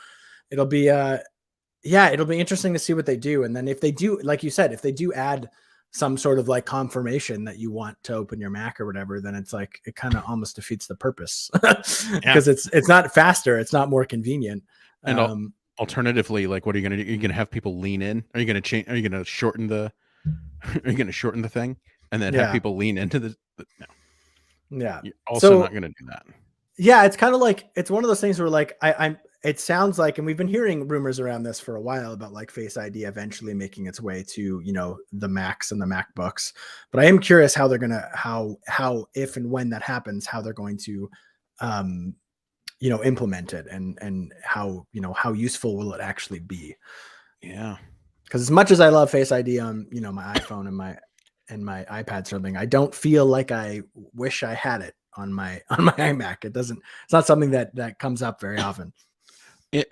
it'll be it'll be interesting to see what they do. And then if they do, like you said, if they do add some sort of like confirmation that you want to open your Mac or whatever, then it's like it kind of almost defeats the purpose Yeah. because it's not faster, it's not more convenient. And alternatively, like, what are you going to do? You're going to have people lean in? Are you going to change? Are you going to shorten the? Are you going to shorten the thing and then have Yeah. people lean into no? Yeah. You're also not going to do that. Yeah, it's kind of like, it's one of those things where like it sounds like, and we've been hearing rumors around this for a while about like Face ID eventually making its way to, the Macs and the MacBooks. But I am curious how they're gonna how if and when that happens, how they're going to implement it, and how useful will it actually be? Yeah. Because as much as I love Face ID on my iPhone and my iPad, something, I don't feel like I wish I had it on my iMac. It's not something that comes up very often.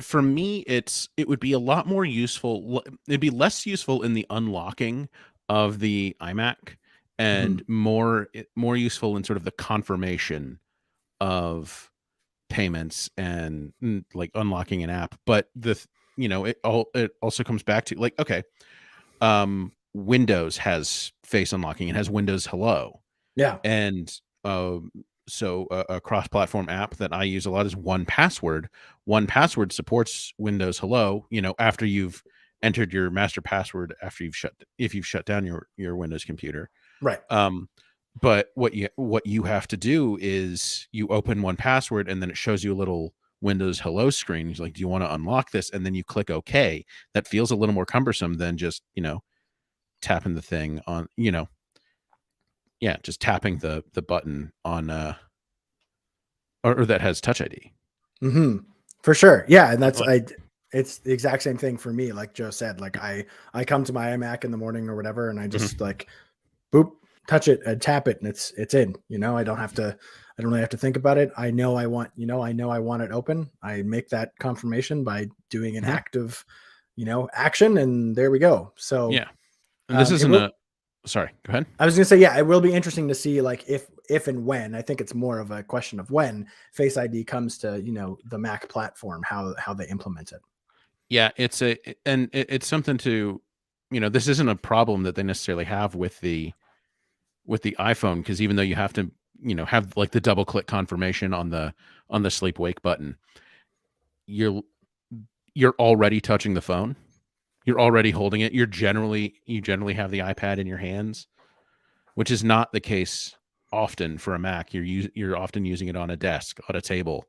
For me, it would be a lot more useful. It'd be less useful in the unlocking of the iMac, and more useful in sort of the confirmation of payments and like unlocking an app. But it also comes back to like, okay, Windows has face unlocking. It has Windows Hello. Yeah. And so a cross-platform app that I use a lot is 1Password. 1Password supports Windows Hello, after you've entered your master password, if you've shut down your Windows computer. Right. But what you have to do is you open 1Password, and then it shows you a little Windows Hello screen. He's like, do you want to unlock this? And then you click OK. That feels a little more cumbersome than just, tapping the thing on, just tapping the button on or that has Touch ID. For sure. Yeah. And it's the exact same thing for me. Like Joe said, like I come to my iMac in the morning or whatever, and I just like, boop, touch it and tap it, and it's in. I don't really have to think about it. I know I want it open. I make that confirmation by doing an active, action, and there we go. So yeah. And this isn't sorry, go ahead. I was gonna say, yeah, it will be interesting to see like if and when. I think it's more of a question of when Face ID comes to the Mac platform, how they implement it. Yeah, it's something to, this isn't a problem that they necessarily have with the iPhone, because even though you have to have like the double click confirmation on the sleep wake button, you're already touching the phone. You're already holding it. You generally have the iPad in your hands, which is not the case often for a Mac. You're often using it on a desk, on a table.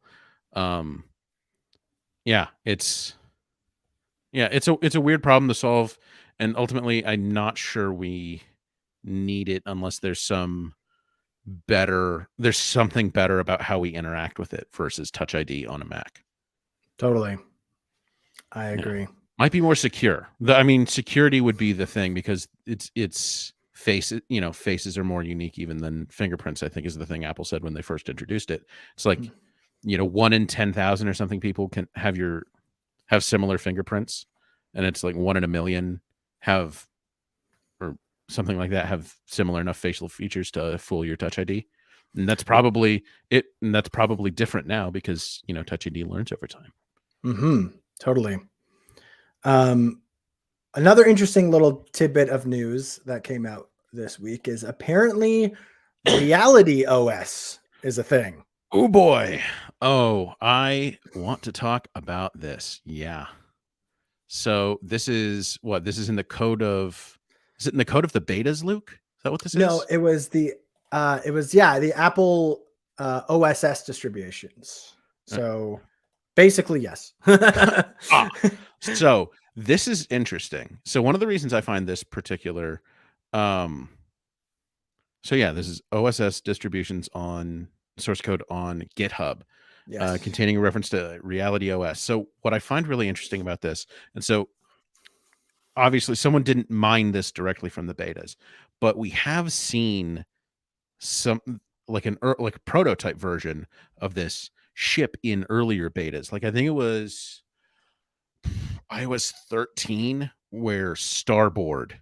It's a weird problem to solve, and ultimately I'm not sure we need it unless there's something better about how we interact with it versus Touch ID on a Mac. Totally. I agree. Might be more secure. Security would be the thing, because it's faces. Faces are more unique even than fingerprints, I think, is the thing Apple said when they first introduced it. It's like, 1 in 10,000 or something people can have similar fingerprints, and it's like 1 in a million have, or something like that, have similar enough facial features to fool your Touch ID. And that's probably it. And that's probably different now because, Touch ID learns over time. Totally. Another interesting little tidbit of news that came out this week is apparently Reality OS is a thing. Oh boy. Oh, I want to talk about this. Yeah. So this is what? This is in the code of, is it in the code of the betas, Luke? Is that what this is? No, it was the Apple OSS distributions. So basically, yes. So this is interesting. So one of the reasons I find this particular, this is OSS distributions on source code on GitHub. Yes. containing a reference to Reality OS. So what I find really interesting about this, and so obviously someone didn't mine this directly from the betas, but we have seen some like like a prototype version of this ship in earlier betas. Like I think it was iOS 13 where Starboard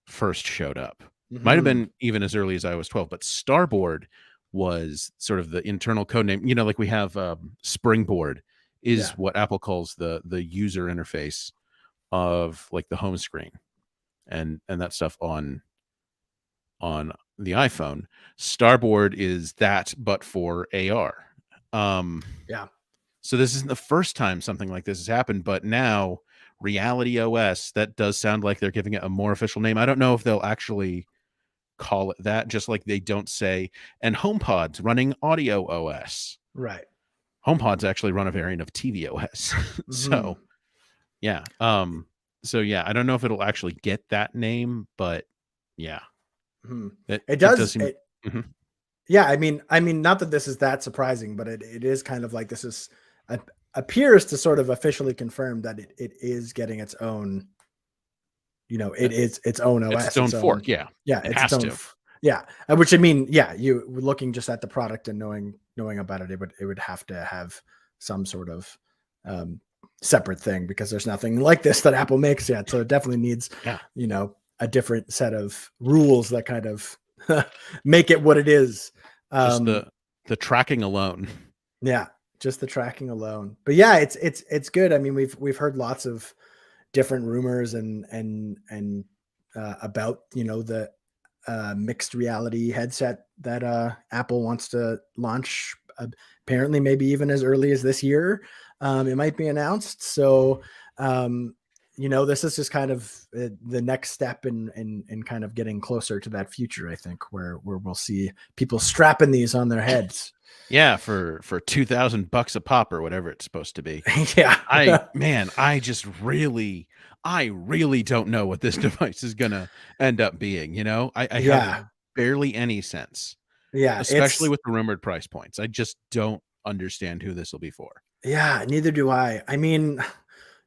first showed up. Might have Hmm. been even as early as iOS 12, but Starboard was sort of the internal code name. You know, like we have Springboard Yeah. is what Apple calls the user interface of like the home screen and that stuff on the iPhone. Starboard is that, but for AR. Um, Yeah. so this isn't the first time something like this has happened, but now Reality OS, that does sound like they're giving it a more official name. I don't know if they'll actually call it that, just like they don't say, and HomePod's running Audio OS. Right. HomePods actually run a variant of TV OS. Hmm. So yeah. So yeah, I don't know if it'll actually get that name, but yeah, Hmm. it It it does does. seem. Mhm. Yeah, I mean, not that this is that surprising, but it is kind of like this is appears to sort of officially confirm that it is getting its own, Uh, it is its own It's its OS, own its own, fork, yeah. yeah, It it's its has own, to. yeah. Which I mean, yeah, you looking just at the product and knowing about it, it would have to have some sort of um, separate thing because there's nothing like this that Apple makes yet. So it definitely needs, Yeah. a different set of rules that kind of make it what it is. Just Um, the tracking alone. yeah, just the tracking alone. But yeah, it's good. I mean, we've heard lots of different rumors and about the mixed reality headset that Apple wants to launch. Apparently, maybe even as early as this year, it might be announced. So, um, this is just kind of the next step in kind of getting closer to that future. I think where we'll see people strapping these on their heads. Yeah, for $2,000 a pop or whatever it's supposed to be. Yeah, I really don't know what this device is gonna end up being, you know? I have yeah, barely any sense, yeah. especially with the rumored price points. I just don't understand who this will be for. Yeah, neither do I. I mean,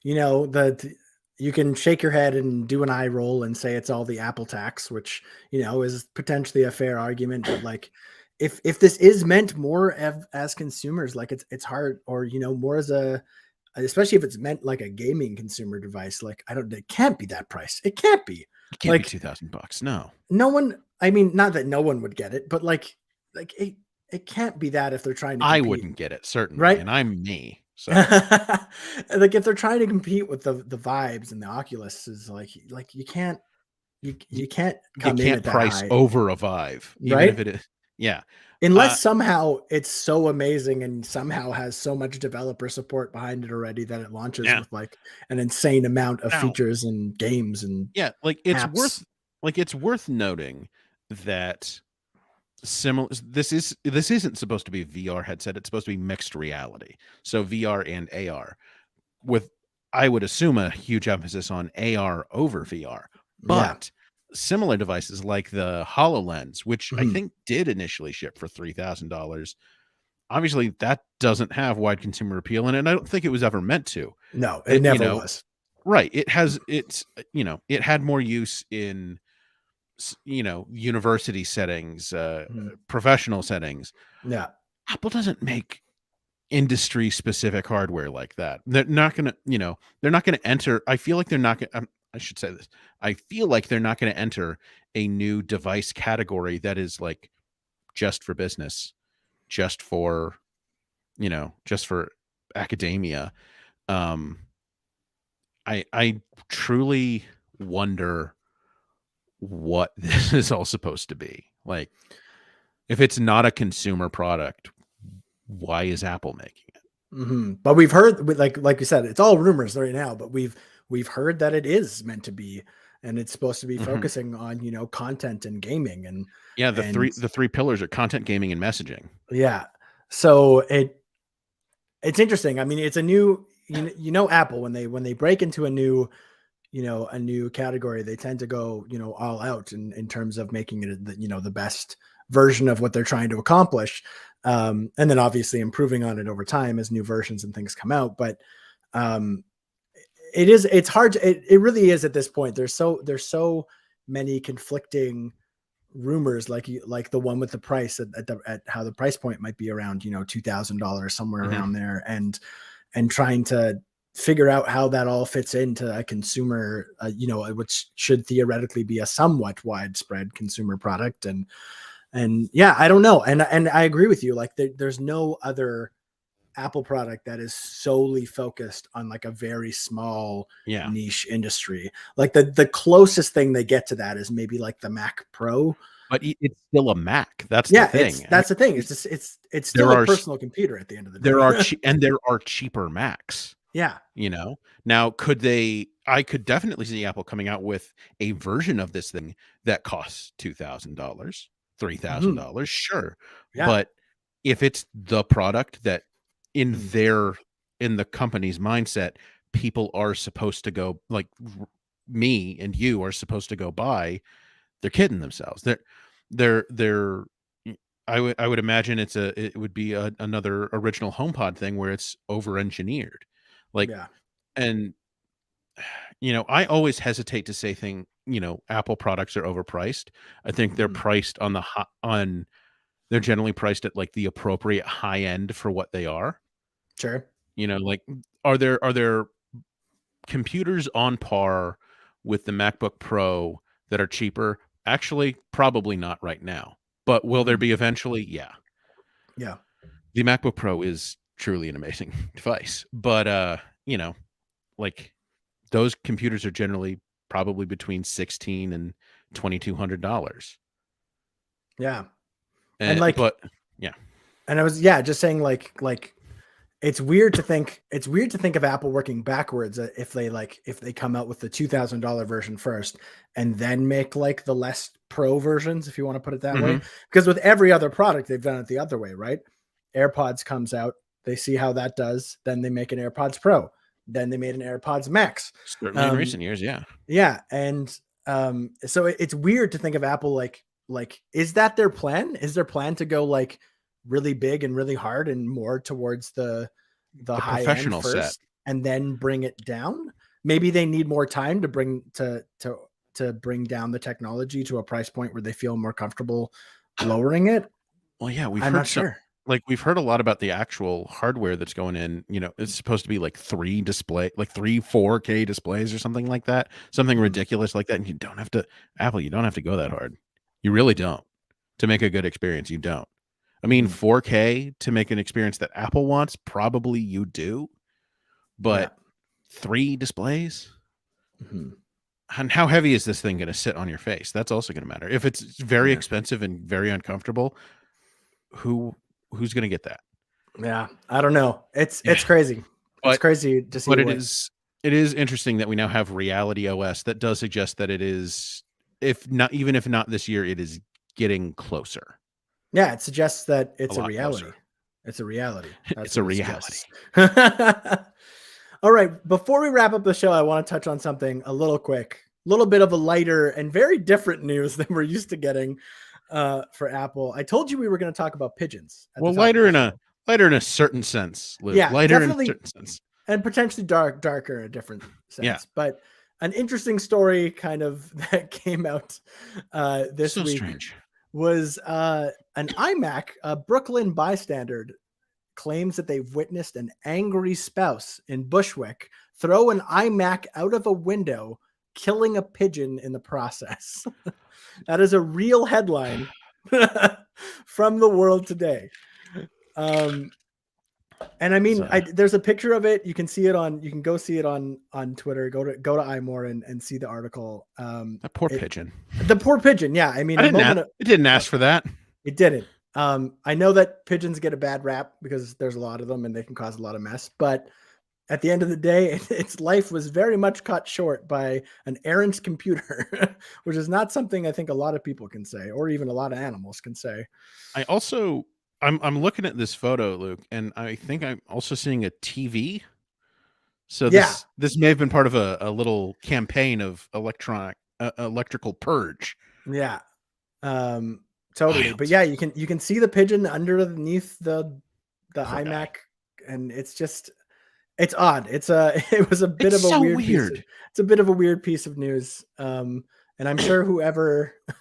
you can shake your head and do an eye roll and say it's all the Apple tax, which, is potentially a fair argument, but like if this is meant more as consumers, like it's hard, or more as especially if it's meant like a gaming consumer device, like it can't be that price. It can't be. It can't be Like $2,000. No. no one, I mean, not that no one would get it, but like it can't be that if they're trying to I compete, wouldn't get it, certainly, right? and I'm me. So, Like if they're trying to compete with the vibes and the Oculus is like y you can't you come in can't at that price high, over a Vive, even if right? it is. Yeah. Uh, Unless somehow it's so amazing and somehow has so much developer support behind it already that it launches yeah. with like an insane amount of Now features and games and yeah, apps. it's worth noting that similar this isn't supposed to be a VR headset, it's supposed to be mixed reality. So VR and AR with I would assume a huge emphasis on AR over VR. Yeah. But similar devices like the HoloLens, which I Mhm. think did initially ship for $3,000, obviously that doesn't have wide consumer appeal and I don't think it was ever meant to. No, it It, never was. right, it had more use in university settings, Mhm. professional settings. Yeah. Apple doesn't make industry specific hardware like that. They're not gonna, they're not gonna enter. I feel like they're not gonna. I should say this. I feel like they're not gonna enter a new device category that is like just for business, just for just for academia. Um, I truly wonder what this is all supposed to be. Like, if it's not a consumer product, why is Apple making it? But we've heard, like you said, it's all rumors right now, but we've heard that it is meant to be, and it's supposed to be Mhm. focusing on content and gaming Yeah, and the three pillars are content, gaming, and messaging. yeah. So it's interesting. I mean, it's a new, Apple when they break into a new category, they tend to go all out in terms of making it the best version of what they're trying to accomplish. And then obviously improving on it over time as new versions and things come out. But um, it's hard it really is at this point. There's so many conflicting rumors, like the one with the price at how the price point might be around, $2,000, somewhere Mhm. around there, and trying to figure out how that all fits into a consumer, which should theoretically be a somewhat widespread consumer product. And yeah, I don't know. And I agree with you. Like there's no other Apple product that is solely focused on like a very small Yeah. niche industry. Like the closest thing they get to that is maybe like the Mac Pro. But it's still a Mac. That's the Yeah, thing. I that's the thing. mean, It's just it's still there a are personal computer at the end of the there are day. there are cheaper Macs. Yeah. Now I could definitely see Apple coming out with a version of this thing that costs $2,000, Mhm. $3,000, sure. Yeah. But if it's the product that in Mhm. the company's mindset, people are supposed to go, like, me and you are supposed to go buy, they're kidding themselves. They're I would imagine it would be another original HomePod thing where it's over engineered. Like, Yeah. and I always hesitate to say Apple products are overpriced. I think they're Mhm. priced on they're generally priced at like the appropriate high end for what they are. Sure. Like, are there computers on par with the MacBook Pro that are cheaper? Actually, probably not right now. But will there Mhm. be eventually? Yeah. Yeah. The MacBook Pro is truly an amazing device. But like, those computers are generally probably between 16 and $2,200. Yeah. And like But yeah. and I was just saying like it's weird to think of Apple working backwards, if they come out with the $2,000 version first and then make like the less pro versions, if you want to put it that way. Mhm. Because with every other product, they've done it the other way, right? AirPods comes out, they see how that does, then they make an AirPods Pro, then they made an AirPods Max. Certainly in Um, recent years, yeah. yeah, and so it's weird to think of Apple like is that their plan? Is their plan to go like really big and really hard and more towards the The high end professional set. first and then bring it down? Maybe they need more time to bring down the technology to a price point where they feel more comfortable lowering it. Well, yeah, I'm not sure. we've heard a lot about the actual hardware that's going in. It's supposed to be like three 4K displays or something like that, something Mhm, ridiculous like that. And you don't have to go that hard. You really don't, to make a good experience. You don't. I mean, mhm. 4K to make an experience that Apple wants, probably you do, Yeah. but three displays? Mhm. And how heavy is this thing going to sit on your face? That's also going to matter. If it's very Yeah. expensive and very uncomfortable, who who's going to get that? Yeah. I don't know. It's Yeah. crazy. It's But crazy to see but what. it is interesting that we now have Reality OS that does suggest that it is, if not, even if not this year, it is getting closer, Yeah, it suggests that a it's a lot reality. closer. It's a reality. That's It's a what it reality. suggests. All right, before we wrap up the show, I want to touch on something a little quick, a little bit of a lighter and very different news than we're used to getting for Apple. I told you we were going to talk about pigeons at the Well, top of the show. lighter in a certain sense, Luke. Yeah, Lighter in a definitely, certain sense. and potentially darker in a different Yeah. sense. But an interesting story kind of that came out this So week strange. was an iMac, a Brooklyn bystander claims that they've witnessed an angry spouse in Bushwick throw an iMac out of a window, killing a pigeon in the process. That is a real headline from the world today. Um, and I mean, So there's a picture of it. You can see it on. You can go see it on Twitter. Go to iMore and see the article. that poor It pigeon. the poor pigeon. Yeah, I mean, It didn't uh, ask for that. it didn't. I know that pigeons get a bad rap because there's a lot of them and they can cause a lot of mess. But at the end of the day, its life was very much cut short by an errant computer, which is not something I think a lot of people can say, or even a lot of animals can say. I also I'm looking at this photo, Luke, and I think I'm also seeing a TV. So Yeah, this may have been part of a little campaign of electrical purge. yeah. Um, Totally. But Wild. yeah, you can see the pigeon underneath the Poor iMac, guy. and it's odd. It was a bit It's of a so weird piece of weird. it's a bit of a weird piece of news. And I'm sure whoever I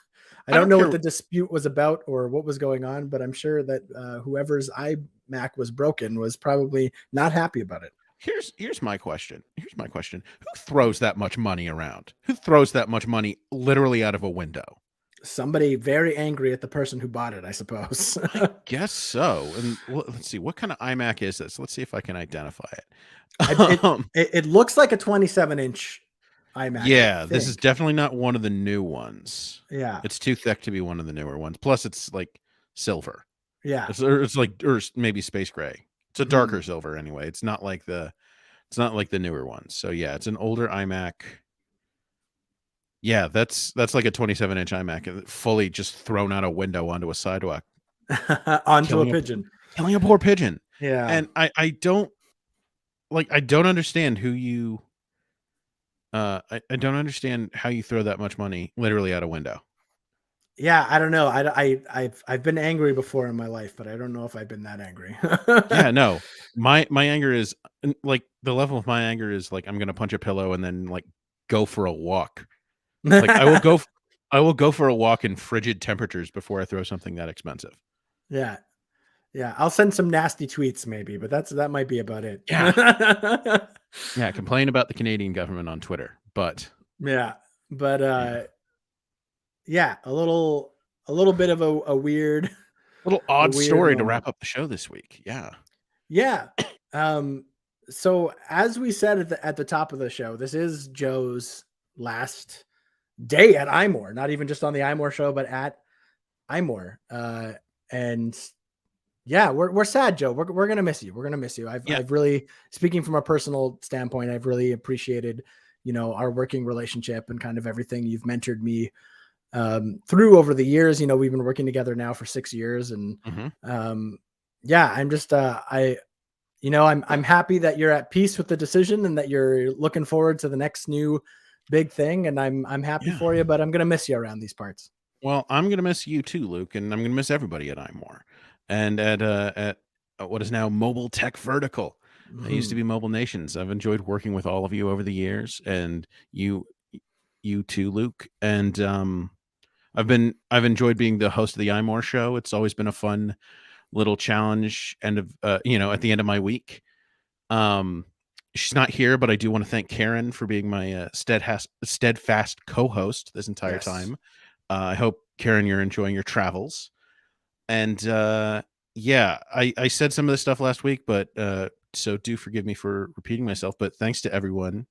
I don't don't know what care. the dispute was about or what was going on, but I'm sure that whoever's iMac was broken was probably not happy about it. Here's my question. Here's my question. Who throws that much money around? Who throws that much money literally out of a window? Somebody very angry at the person who bought it, I suppose. I guess so. And let's see, what kind of iMac is this? Let's see if I can identify I, it. it looks like a 27-inch iMac, I Yeah, this is think. definitely not one of the new ones. Yeah, It's too thick to be one of the newer ones. Plus, it's like silver. yeah. It's like or maybe space gray. It's a Hmm. darker silver anyway. It's not like the newer ones. So yeah, it's an older iMac. Yeah, that's like a 27-inch iMac fully just thrown out a window onto a sidewalk, Onto a killing a pigeon. killing a poor pigeon. Yeah. And I don't understand who you I don't understand how you throw that much money literally out a window. Yeah, I don't know. I've been angry before in my life, but I don't know if I've been that angry. Yeah, no. My anger is like the level of my anger is like I'm gonna punch a pillow and then like go for a walk. Like I will go for a walk in frigid temperatures before I throw something that expensive. Yeah. Yeah, I'll send some nasty tweets maybe, but that might be about it. Yeah. Yeah, complain about the Canadian government on Twitter, but Yeah, but, yeah. yeah, a little bit of a weird Little a odd weird story to moment. wrap up the show this week. Yeah. Yeah, um, so as we said at the top of the show, this is Joe's last day at iMore, not even just on the iMore show, but at iMore, and yeah, we're sad, Joe. We're gonna miss you. We're gonna miss you. Yeah. I've really, speaking from a personal standpoint, I've really appreciated, our working relationship and kind of everything you've mentored me through over the years. We've been working together now for 6 years, and Mhm. um, yeah, I'm just I'm happy that you're at peace with the decision and that you're looking forward to the next new big thing. And I'm happy Yeah. for you, but I'm gonna miss you around these parts. Well, I'm gonna miss you too, Luke, and I'm gonna miss everybody at iMore and at what is now Mobile Tech Vertical. It used to Mhm. be Mobile Nations. I've enjoyed working with all of you over the years, and you too, Luke. And I've enjoyed being the host of the iMore show. It's always been a fun little challenge at the end of my week. Um, she's not here, but I do want to thank Karen for being my steadfast co-host this entire Yes. time. I hope, Karen, you're enjoying your travels. And yeah, I said some of this stuff last week, but so do forgive me for repeating myself. But thanks to everyone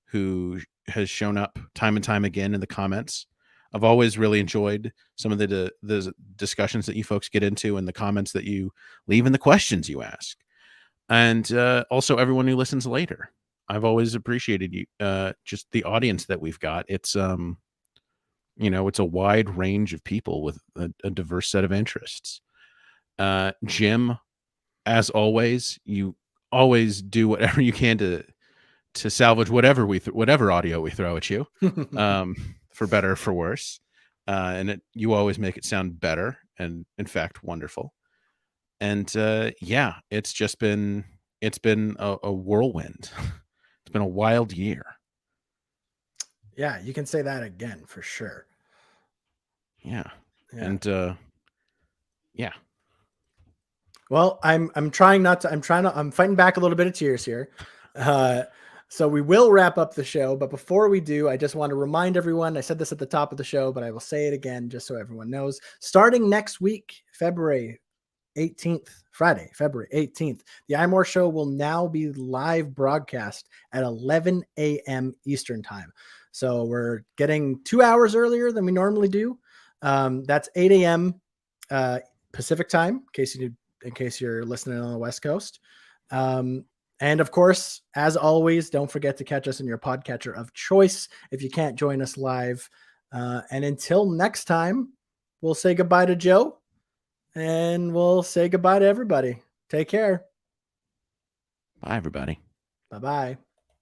who has shown up time and time again in the comments. I've always really enjoyed some of the discussions that you folks get into and the comments that you leave and the questions you ask. And also everyone who listens later. I've always appreciated you just the audience that we've got. It's a wide range of people with a diverse set of interests. Jim, as always, you always do whatever you can to salvage whatever audio we throw at you, um, for better or for worse. And you always make it sound better and, in fact, wonderful. And yeah, it's been a whirlwind. It's been a wild year. Yeah, you can say that again for sure. Yeah, Yeah. and yeah, Well, I'm trying not to. I'm fighting back a little bit of tears here. Uh, so we will wrap up the show, but before we do, I just want to remind everyone. I said this at the top of the show, but I will say it again just so everyone knows. Starting next week, February 18th, Friday, February 18th, the iMore Show will now be live broadcast at 11 a.m. Eastern Time. So we're getting 2 hours earlier than we normally do. That's 8 a.m. Pacific Time, in case you're listening on the West Coast. And of course, as always, don't forget to catch us in your podcatcher of choice if you can't join us live. And until next time, we'll say goodbye to Joe and we'll say goodbye to everybody. Take care. bye everybody. Bye bye.